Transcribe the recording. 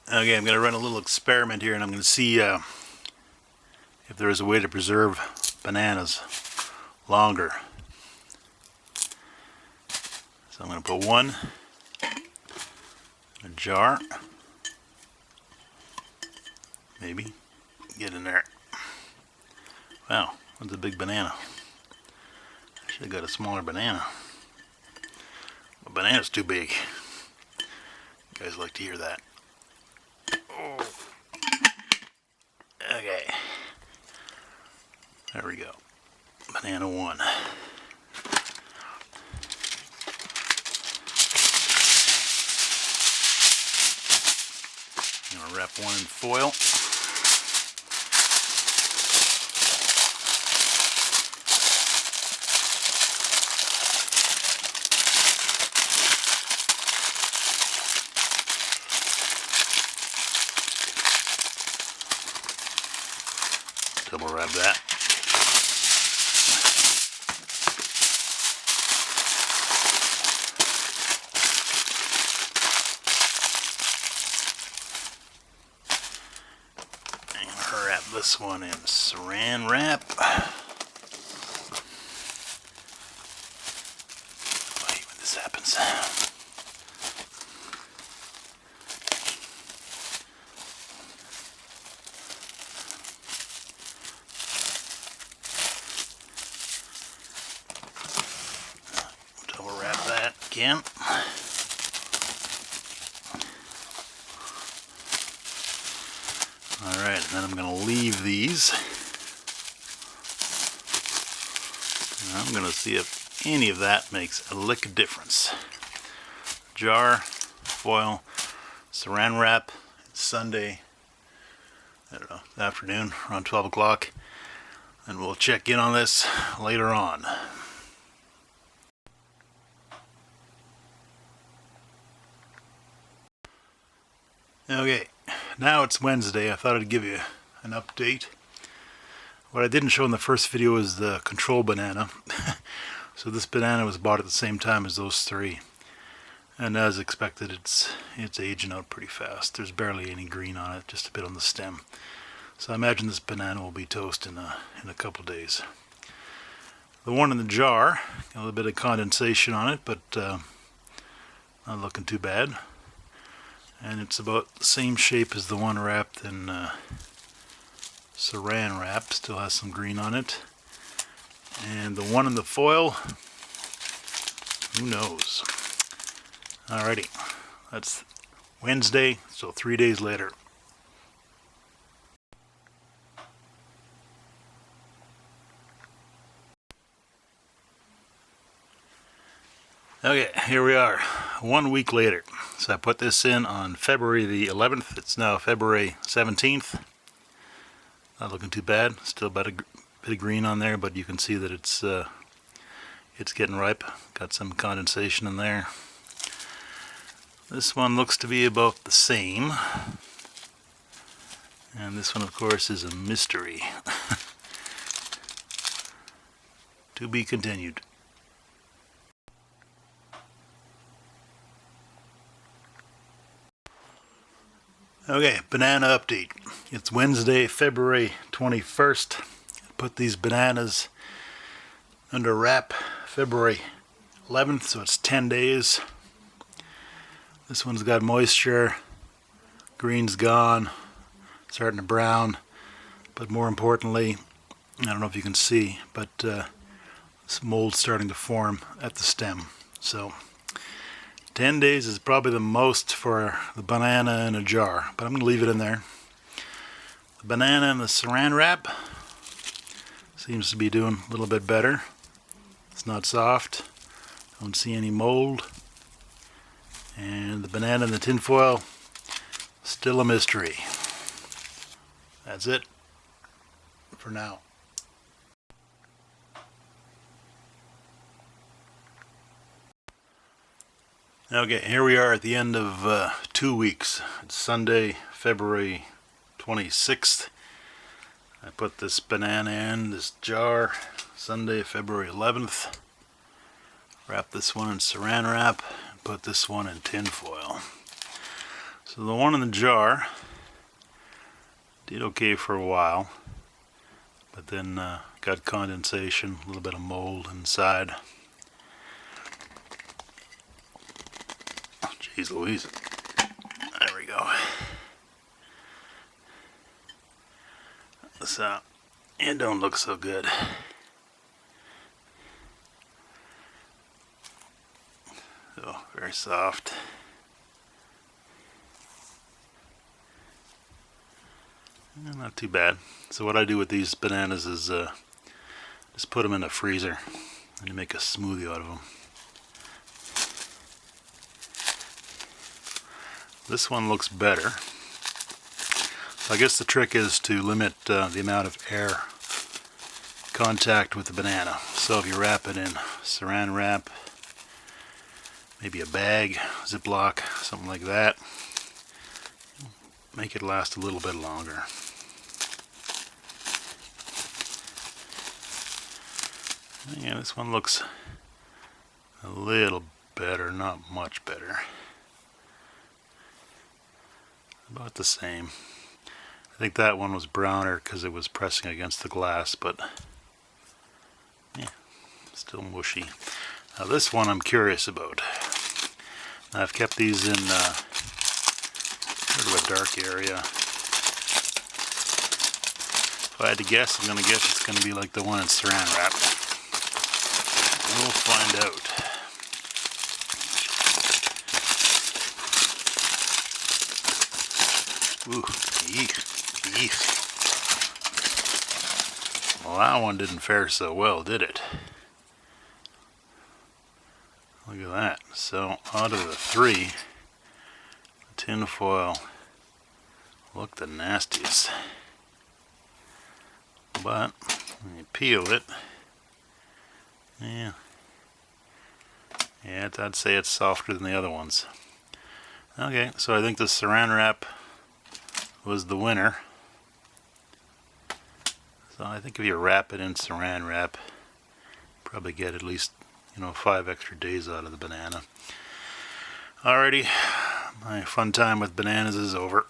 Okay, I'm going to run a little experiment here and I'm going to see if there is a way to preserve bananas longer. So I'm going to put one in a jar. Maybe. Get in there. Wow, that's a big banana. I should have got a smaller banana. The banana's too big. You guys like to hear that. Oh. Okay. There we go. Banana one. I'm going to wrap one in foil. Double wrap that. I'm going to wrap this one in saran wrap. I hate when this happens. Double wrap that again. Alright, and then I'm going to leave these. And I'm going to see if any of that makes a lick of difference. Jar, foil, saran wrap. It's Sunday, I don't know, afternoon, around 12 o'clock. And we'll check in on this later on. Okay, now it's Wednesday. I thought I'd give you an update. What I didn't show in the first video is the control banana. So this banana was bought at the same time as those three. And as expected, it's aging out pretty fast. There's barely any green on it, just a bit on the stem. So I imagine this banana will be toast in a couple of days. The one in the jar, got a little bit of condensation on it, but not looking too bad. And it's about the same shape as the one wrapped in saran wrap. Still has some green on it. And the one in the foil, who knows? Alrighty, that's Wednesday, so 3 days later. Okay, here we are, 1 week later. So I put this in on February the 11th. It's now February 17th. Not looking too bad. Still about a bit of green on there, but you can see that it's getting ripe. Got some condensation in there. This one looks to be about the same. And this one, of course, is a mystery. To be continued. Okay, banana update. It's Wednesday, February 21st. I put these bananas under wrap February 11th, so it's 10 days. This one's got moisture, green's gone, starting to brown, but more importantly, I don't know if you can see, but this mold's starting to form at the stem. So 10 days is probably the most for the banana in a jar, but I'm going to leave it in there. The banana in the saran wrap seems to be doing a little bit better. It's not soft. Don't see any mold. And the banana in the tin foil, still a mystery. That's it for now. Okay, here we are at the end of 2 weeks. It's Sunday, February 26th. I put this banana in this jar Sunday, February 11th. Wrap this one in saran wrap and put this one in tin foil. So the one in the jar did okay for a while, but then got condensation, a little bit of mold inside. Oh, jeez Louise. There we go. So it don't look so good. So very soft. Not too bad. So what I do with these bananas is just put them in the freezer and you make a smoothie out of them. This one looks better. I guess the trick is to limit the amount of air contact with the banana. So if you wrap it in saran wrap, maybe a bag, Ziploc, something like that, make it last a little bit longer. Yeah, this one looks a little better, not much better. About the same. I think that one was browner because it was pressing against the glass, but yeah, still mushy. Now this one I'm curious about. Now I've kept these in sort of a dark area. If I had to guess, I'm going to guess it's going to be like the one in saran wrap. We'll find out. Ooh, eek, eek. Well, that one didn't fare so well, did it? Look at that. So, out of the three, the tin foil looked the nastiest. But, when you peel it, yeah, I'd say it's softer than the other ones. Okay, so I think the saran wrap was the winner. So I think if you wrap it in saran wrap, probably get at least 5 extra days out of the banana. Alrighty, my fun time with bananas is over.